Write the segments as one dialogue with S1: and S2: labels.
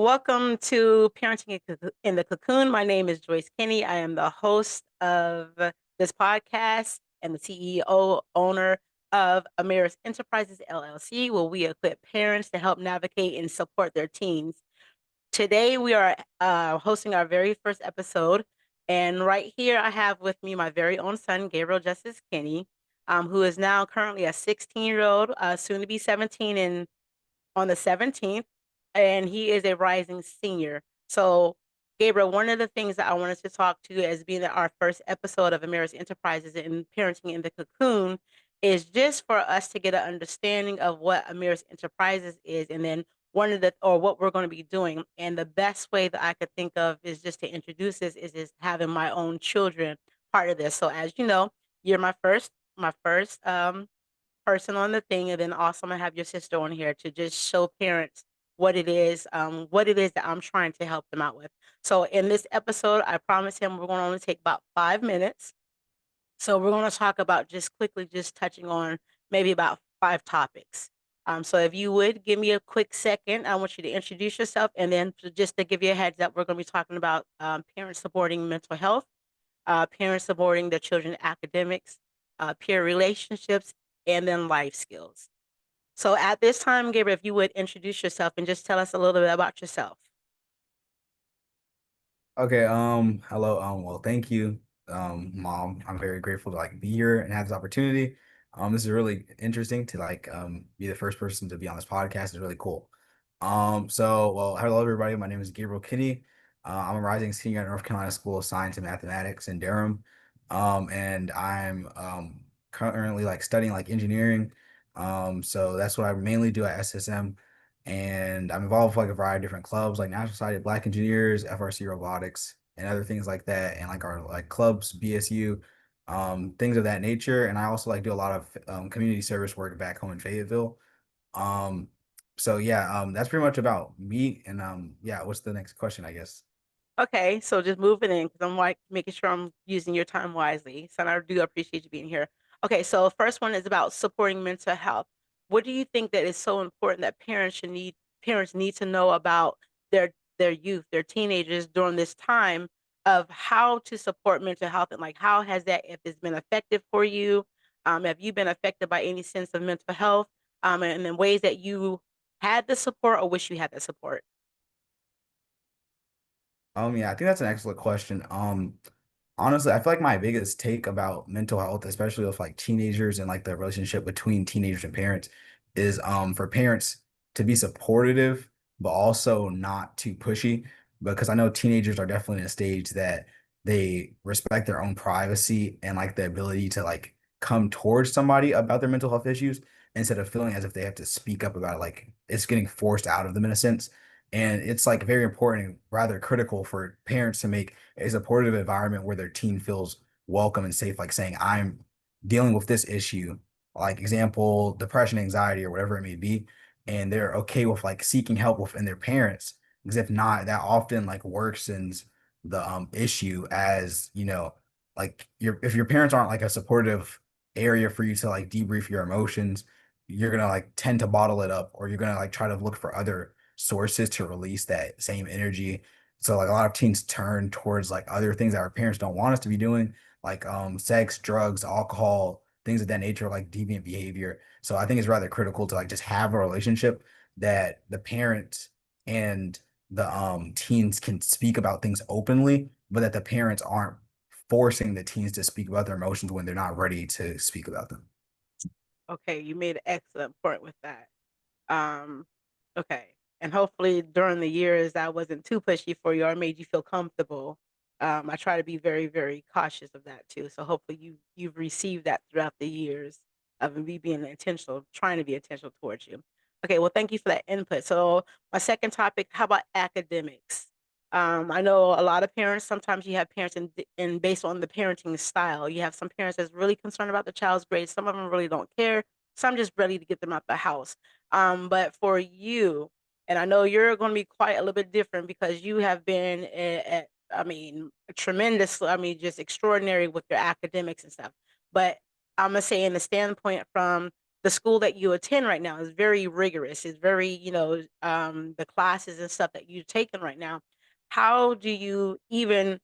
S1: Welcome to Parenting in the Cocoon. My name is Joyce Kinney. I am the host of this podcast and the CEO owner of Amaris Enterprises LLC, where we equip parents to help navigate and support their teens. Today, we are hosting our very first episode. And right here, I have with me my very own son, Gabriel Justice Kinney, who is now currently a 16-year-old, soon to be 17 in on the 17th, and he is a rising senior. So, Gabriel, one of the things that I wanted to talk to as being our first episode of Amaris Enterprises and Parenting in the Cocoon is just for us to get an understanding of what Amaris Enterprises is, and then what we're going to be doing. And the best way that I could think of is just to introduce this is having my own children part of this. So, as you know, you're my first person on the thing, and then also I'm gonna have your sister on here to just show parents what it is that I'm trying to help them out with. So in this episode, I promise him we're going to only take about 5 minutes. So we're going to talk about just quickly, just touching on maybe about five topics. So if you would give me a quick second, I want you to introduce yourself, and then just to give you a heads up, we're going to be talking about parents supporting mental health, parents supporting their children's academics, peer relationships, and then life skills. So at this time, Gabriel, if you would introduce yourself and just tell us a little bit about yourself.
S2: Okay, hello, well, thank you, Mom. I'm very grateful to be here and have this opportunity. This is really interesting to be the first person to be on this podcast. It's really cool. Hello everybody. My name is Gabriel Kinney. I'm a rising senior at North Carolina School of Science and Mathematics in Durham. And I'm currently studying engineering. So that's what I mainly do at SSM, and I'm involved with a variety of different clubs like National Society of Black Engineers, FRC Robotics, and other things like that, and our clubs, BSU, things of that nature. And I also do a lot of community service work back home in Fayetteville. Um, that's pretty much about me. And yeah, what's the next question, I guess?
S1: Okay, so just moving in because I'm like making sure I'm using your time wisely. So I do appreciate you being here. Okay, so first one is about supporting mental health. What do you think that is so important that parents need to know about their youth, their teenagers during this time of how to support mental health, and like how has that, if it's been effective for you? Have you been affected by any sense of mental health? And then ways that you had the support or wish you had the support?
S2: Yeah, I think that's an excellent question. Honestly, I feel like my biggest take about mental health, especially with teenagers and the relationship between teenagers and parents, is for parents to be supportive, but also not too pushy. Because I know teenagers are definitely in a stage that they respect their own privacy and the ability to come towards somebody about their mental health issues instead of feeling as if they have to speak up about it, like it's getting forced out of them in a sense. And it's very important and rather critical for parents to make a supportive environment where their teen feels welcome and safe, like saying, I'm dealing with this issue, like example, depression, anxiety, or whatever it may be. And they're okay with seeking help within their parents. Because if not, that often worsens the issue as, if your parents aren't a supportive area for you to debrief your emotions, you're gonna tend to bottle it up, or you're gonna try to look for other sources to release that same energy. So a lot of teens turn towards other things that our parents don't want us to be doing, sex, drugs, alcohol, things of that nature, deviant behavior. So I think it's rather critical to just have a relationship that the parents and the teens can speak about things openly, but that the parents aren't forcing the teens to speak about their emotions when they're not ready to speak about them.
S1: Okay, you made an excellent point with that. Um, okay. And hopefully during the years that wasn't too pushy for you or made you feel comfortable. I try to be very, very cautious of that too. So hopefully you've received that throughout the years of me being intentional, trying to be intentional towards you. Okay, well, thank you for that input. So my second topic, how about academics? I know a lot of parents, sometimes you have parents in based on the parenting style. You have some parents that's really concerned about the child's grades. Some of them really don't care. Some just ready to get them out the house. But for you, and I know you're going to be quite a little bit different because you have been I mean, tremendous, I mean, just extraordinary with your academics and stuff. But I'm gonna say in the standpoint from the school that you attend right now is very rigorous. It's very, the classes and stuff that you're taking right now. How do you even,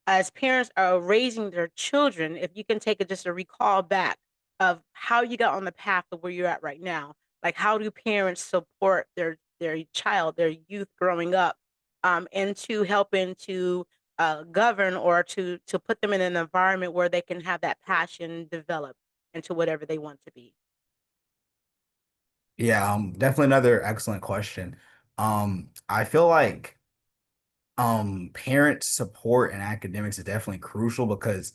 S1: as parents are raising their children, if you can take just a recall back of how you got on the path of where you're at right now, like how do parents support their child, their youth growing up, into helping to govern or to put them in an environment where they can have that passion develop into whatever they want to be.
S2: Yeah, definitely another excellent question. I feel like parent support in academics is definitely crucial because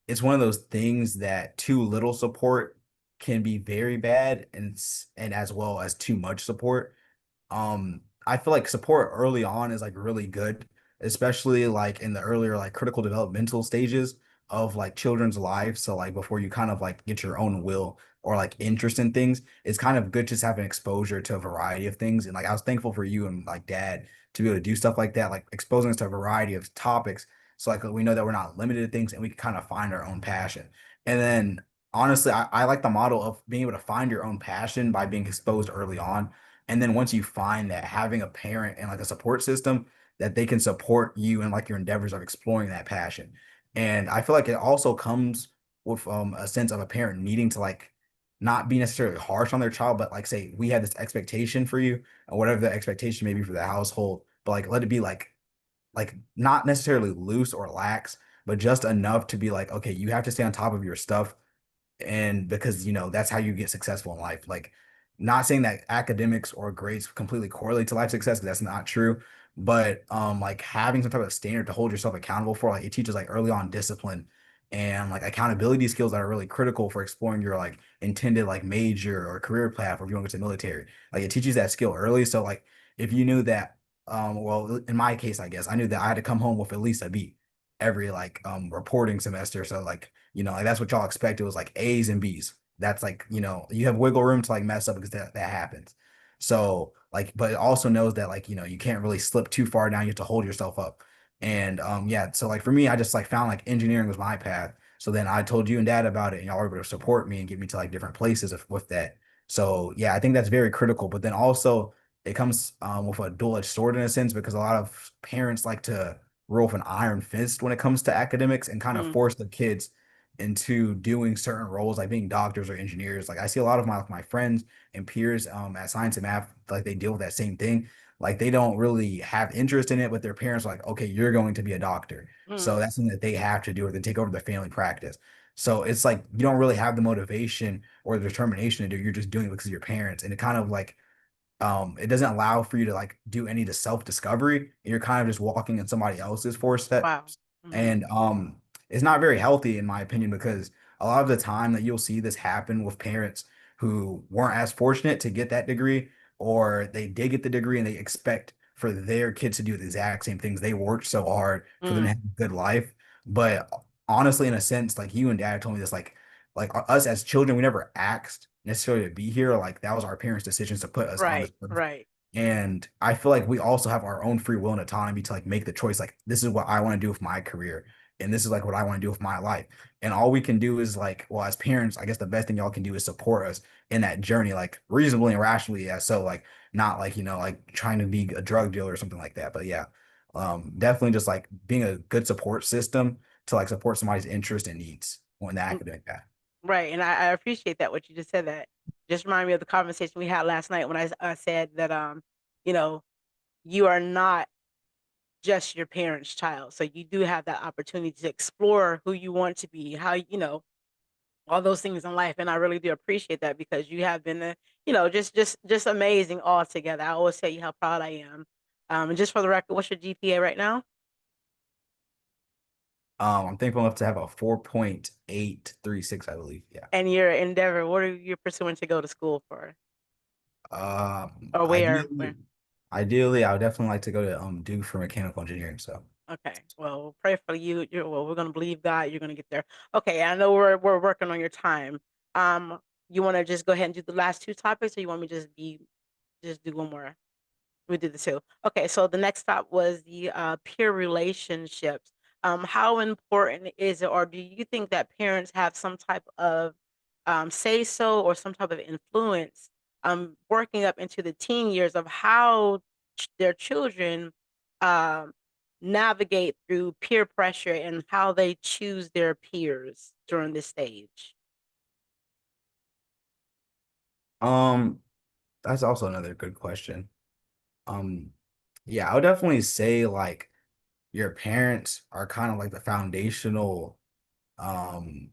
S2: it's one of those things that too little support can be very bad, and as well as too much support. I feel like support early on is like really good, especially like in the earlier like critical developmental stages of like children's lives. So like before you kind of like get your own will or like interest in things, it's kind of good just having exposure to a variety of things. And like I was thankful for you and like dad to be able to do stuff like that, like exposing us to a variety of topics. So like we know that we're not limited to things and we can kind of find our own passion. And then honestly, I like the model of being able to find your own passion by being exposed early on, and then once you find that, having a parent and like a support system that they can support you in like your endeavors of exploring that passion. And I feel like it also comes with a sense of a parent needing to like not be necessarily harsh on their child, but like say we have this expectation for you, or whatever the expectation may be for the household, but like let it be like not necessarily loose or lax, but just enough to be like, okay, you have to stay on top of your stuff, and because that's how you get successful in life. Like, not saying that academics or grades completely correlate to life success, because that's not true, but like having some type of standard to hold yourself accountable for, like it teaches like early on discipline and like accountability skills that are really critical for exploring your like intended like major or career path, or if you want to go to the military. Like it teaches that skill early, so like if you knew that, well, in my case, I guess I knew that I had to come home with at least a B every like reporting semester. So like, like that's what y'all expect. It was like A's and B's. That's like, you have wiggle room to like mess up because that happens. So like, but it also knows that like, you can't really slip too far down. You have to hold yourself up. And yeah, so like for me, I just like found like engineering was my path. So then I told you and dad about it, and y'all were able to support me and get me to like different places with that. So yeah, I think that's very critical. But then also it comes with a dual-edged sword in a sense, because a lot of parents like to rule with an iron fist when it comes to academics and kind of
S1: Mm,
S2: force their kids into doing certain roles like being doctors or engineers. Like I see a lot of my friends and peers at science and math, like they deal with that same thing. Like they don't really have interest in it, but their parents are like, okay, you're going to be a doctor. So
S1: mm,
S2: that's something that they have to do, or they take over the family practice. So it's like you don't really have the motivation or the determination to do. You're just doing it because of your parents. And it kind of like it doesn't allow for you to like do any to self-discovery. You're kind of just walking in somebody else's
S1: wow.
S2: footsteps.
S1: Hmm.
S2: And it's not very healthy in my opinion, because a lot of the time that you'll see this happen with parents who weren't as fortunate to get that degree, or they did get the degree and they expect for their kids to do the exact same things. They worked so hard for them to
S1: Mm,
S2: have a good life. But honestly, in a sense, like you and dad told me this, like us as children, we never asked necessarily to be here. Like that was our parents' decisions to put us on
S1: right,
S2: this earth.
S1: right.
S2: And I feel like we also have our own free will and autonomy to like make the choice. Like this is what I want to do with my career, and this is like what I want to do with my life. And all we can do is like, well, as parents, I guess the best thing y'all can do is support us in that journey, like reasonably and rationally. Yeah. So like not like, like trying to be a drug dealer or something like that. But yeah, definitely just like being a good support system to like support somebody's interest and needs on the
S1: Mm,
S2: academic path.
S1: right, and I appreciate that what you just said. That just remind me of the conversation we had last night when I said that you know you are not just your parents' child, so you do have that opportunity to explore who you want to be, how all those things in life. And I really do appreciate that because you have been just amazing altogether. I always tell you how proud I am. And just for the record, what's your GPA right now?
S2: I'm thankful enough to have a 4.836, I believe. Yeah.
S1: And your endeavor, what are you pursuing to go to school for? Or where?
S2: Ideally, I would definitely like to go to Duke for mechanical engineering. So,
S1: Okay. Well, pray for you. Well, we're gonna believe God. You're gonna get there. Okay. I know we're working on your time. You want to just go ahead and do the last two topics, or you want me to just do one more? We did the two. Okay. So the next stop was the peer relationships. How important is it, or do you think that parents have some type of say so or some type of influence working up into the teen years of how their children um, navigate through peer pressure and how they choose their peers during this stage?
S2: Um, that's also another good question. Um, yeah, I would definitely say like your parents are kind of like the foundational, um,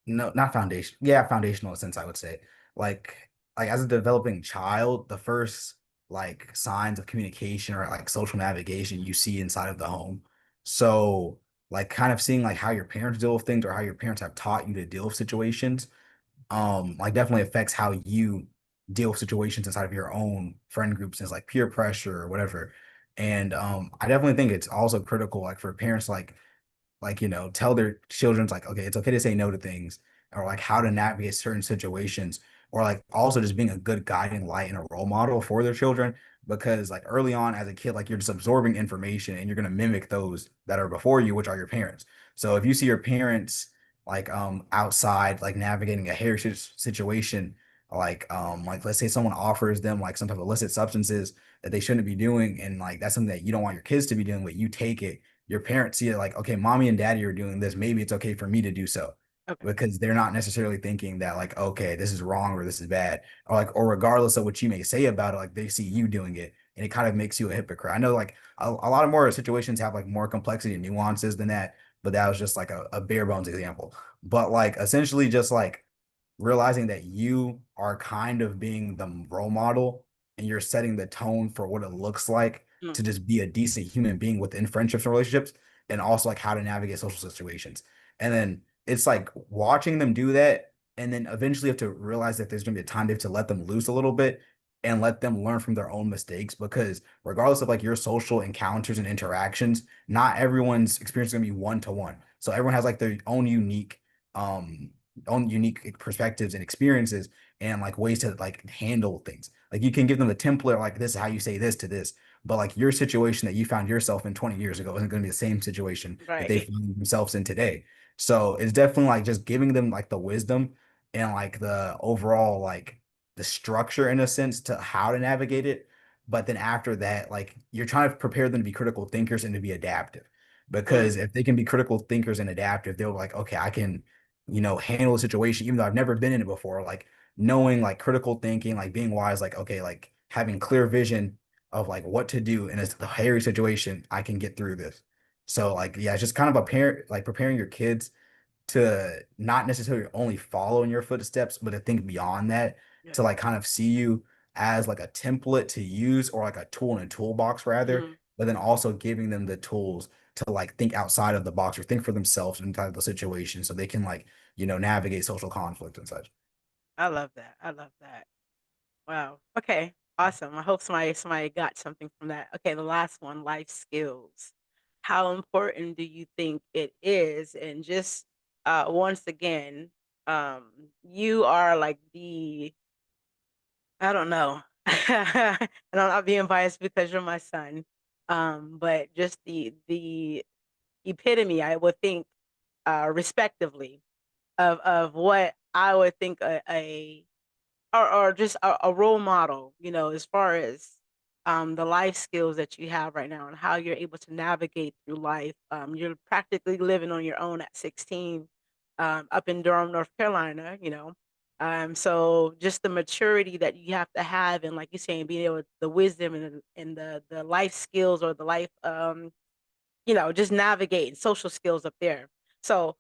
S2: no, not foundation. Yeah, foundational sense, I would say. Like as a developing child, the first like signs of communication or like social navigation you see inside of the home. So like kind of seeing like how your parents deal with things or how your parents have taught you to deal with situations like definitely affects how you deal with situations inside of your own friend groups and like peer pressure or whatever. And I definitely think it's also critical like for parents tell their children's like, okay, it's okay to say no to things, or like how to navigate certain situations, or like also just being a good guiding light and a role model for their children. Because like early on as a kid, like you're just absorbing information and you're gonna mimic those that are before you, which are your parents. So if you see your parents outside like navigating a heritage situation, like let's say someone offers them like some type of illicit substances that they shouldn't be doing, and like that's something that you don't want your kids to be doing, but you take it, your parents see it like, okay, mommy and daddy are doing this. Maybe it's okay for me to do so
S1: Okay.
S2: because they're not necessarily thinking that like, okay, this is wrong or this is bad. Or like, or regardless of what you may say about it, like they see you doing it and it kind of makes you a hypocrite. I know like a lot of more situations have like more complexity and nuances than that, but that was just like a bare bones example. But like essentially just like realizing that you are kind of being the role model and you're setting the tone for what it looks like
S1: Mm,
S2: to just be a decent human being within friendships and relationships, and also like how to navigate social situations. And then it's like watching them do that, and then eventually you have to realize that there's going to be a time they have to let them loose a little bit and let them learn from their own mistakes, because regardless of like your social encounters and interactions, not everyone's experience is going to be one to one. So everyone has like their um own unique perspectives and experiences and like ways to like handle things. Like you can give them a template, like this is how you say this to this, but like your situation that you found yourself in 20 years ago isn't going to be the same situation that they
S1: right.
S2: find themselves in today. So it's definitely like just giving them like the wisdom and like the overall like the structure in a sense to how to navigate it. But then after that, like you're trying to prepare them to be critical thinkers and to be adaptive.
S1: Mm,
S2: Because if they can be critical thinkers and adaptive, they'll be like, okay, I can handle the situation, even though I've never been in it before. Like knowing like critical thinking, like being wise, like, okay, like having clear vision of like what to do in a hairy situation, I can get through this. So like, yeah, it's just kind of a parent, like preparing your kids to not necessarily only follow in your footsteps, but to think beyond that,
S1: yeah.
S2: to like kind of see you as like a template to use or like a tool in a toolbox rather,
S1: Mm,
S2: but then also giving them the tools to like think outside of the box or think for themselves inside of the situation so they can like, navigate social conflict and such.
S1: I love that. I love that. Wow. Okay. Awesome. I hope somebody got something from that. Okay, the last one, life skills. How important do you think it is? And just once again, you are like the I don't know. And I'm not being biased because you're my son. But just the epitome, I would think, respectively, of what I would think or just a role model, as far as the life skills that you have right now and how you're able to navigate through life. You're practically living on your own at 16, up in Durham, North Carolina, so just the maturity that you have to have, and like you're saying, being able the wisdom and the life skills or the life just navigating social skills up there. So,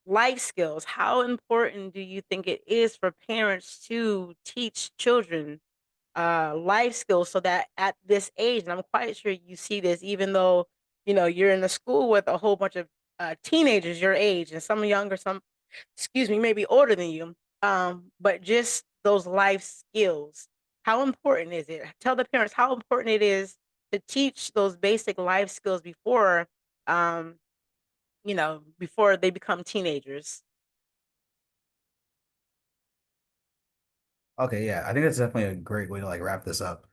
S1: life skills, how important do you think it is for parents to teach children life skills so that at this age, and I'm quite sure you see this, even though, you're in a school with a whole bunch of teenagers your age and some younger, some, excuse me, maybe older than you, but just those life skills, how important is it? Tell the parents how important it is to teach those basic life skills um, before they become teenagers.
S2: Okay, yeah, I think that's definitely a great way to like wrap this up.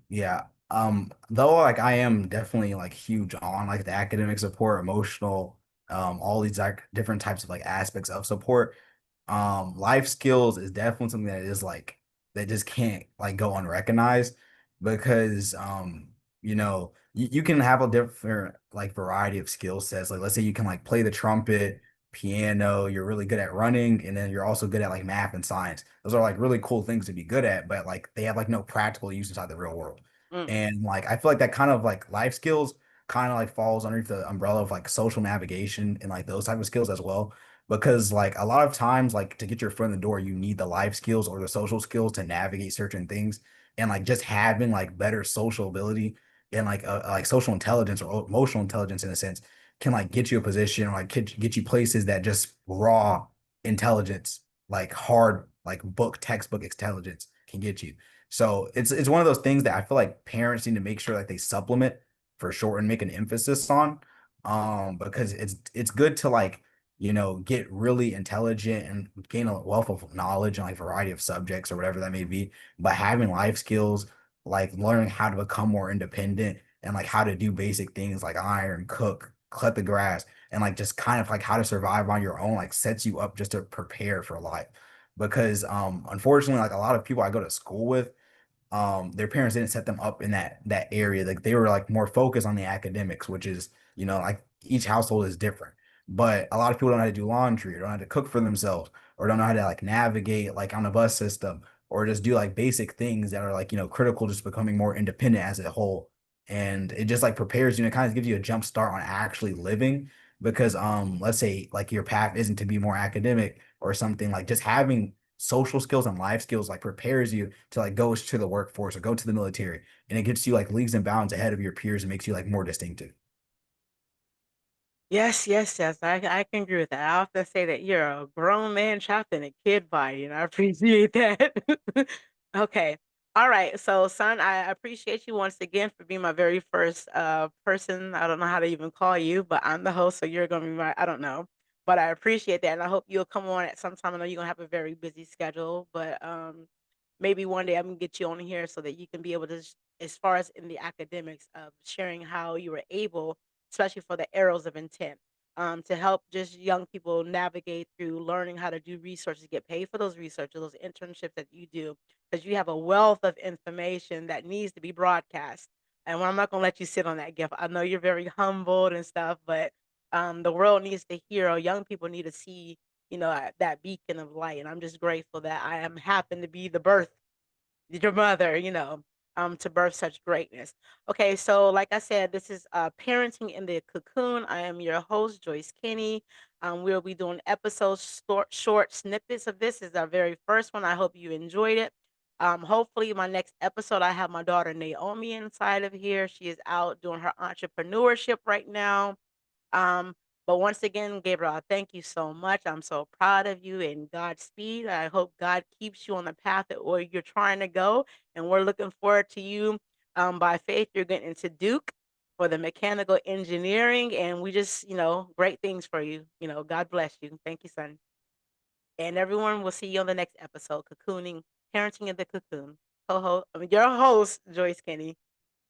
S2: Yeah. Though like I am definitely like huge on like the academic support, emotional, all these like different types of like aspects of support. Life skills is definitely something that is like that just can't like go unrecognized because you can have a different like variety of skill sets. Like let's say you can like play the trumpet, piano, you're really good at running, and then you're also good at like math and science. Those are like really cool things to be good at, but like they have like no practical use inside the real world.
S1: Mm.
S2: And like I feel like that kind of like life skills kind of like falls underneath the umbrella of like social navigation and like those type of skills as well because like a lot of times like to get your foot in the door you need the life skills or the social skills to navigate certain things and like just having like better social ability and like social intelligence or emotional intelligence in a sense can like get you a position or like get you places that just raw intelligence like hard like book textbook intelligence can get you. So it's one of those things that I feel like parents need to make sure like they supplement for sure and make an emphasis on because it's good to like get really intelligent and gain a wealth of knowledge and like variety of subjects or whatever that may be. But having life skills, like learning how to become more independent and like how to do basic things like iron, cook, cut the grass, and like just kind of like how to survive on your own, like sets you up just to prepare for life. Because unfortunately, like a lot of people I go to school with their parents didn't set them up in that area. Like they were like more focused on the academics, which is, like each household is different. But a lot of people don't know how to do laundry or don't know how to cook for themselves or don't know how to like navigate like on a bus system or just do like basic things that are like, critical just becoming more independent as a whole. And it just like prepares you and it kind of gives you a jump start on actually living because let's say like your path isn't to be more academic or something like just having social skills and life skills like prepares you to like go to the workforce or go to the military and it gets you like leagues and bounds ahead of your peers and makes you like more distinctive.
S1: Yes, yes, yes. I can agree with that. I often say that you're a grown man trapped in a kid body, and I appreciate that. Okay. All right. So, son, I appreciate you once again for being my very first person. I don't know how to even call you, but I'm the host, so you're gonna be my I don't know. But I appreciate that, and I hope you'll come on at some time. I know you're gonna have a very busy schedule, but maybe one day I'm gonna get you on here so that you can be able to as far as in the academics of sharing how you were able especially for the arrows of intent, to help just young people navigate through learning how to do research to get paid for those research or those internships that you do, because you have a wealth of information that needs to be broadcast. And I'm not gonna let you sit on that gift. I know you're very humbled and stuff, but the world needs to hear, or young people need to see, that beacon of light. And I'm just grateful that I am happen to be the birth your mother, to birth such greatness. Okay, so like I said, this is Parenting in the Cocoon. I am your host, Joyce Kinney. We'll be doing episodes, short snippets of this. This is our very first one. I hope you enjoyed it. Hopefully, my next episode, I have my daughter Naomi inside of here. She is out doing her entrepreneurship right now. Um, but once again, Gabriel, thank you so much. I'm so proud of you and Godspeed. I hope God keeps you on the path that where you're trying to go. And we're looking forward to you. By faith, you're getting into Duke for the mechanical engineering. And we just, great things for you. God bless you. Thank you, son. And everyone, will see you on the next episode, Cocooning, Parenting in the Cocoon. Co-host, your host, Joyce Kenny.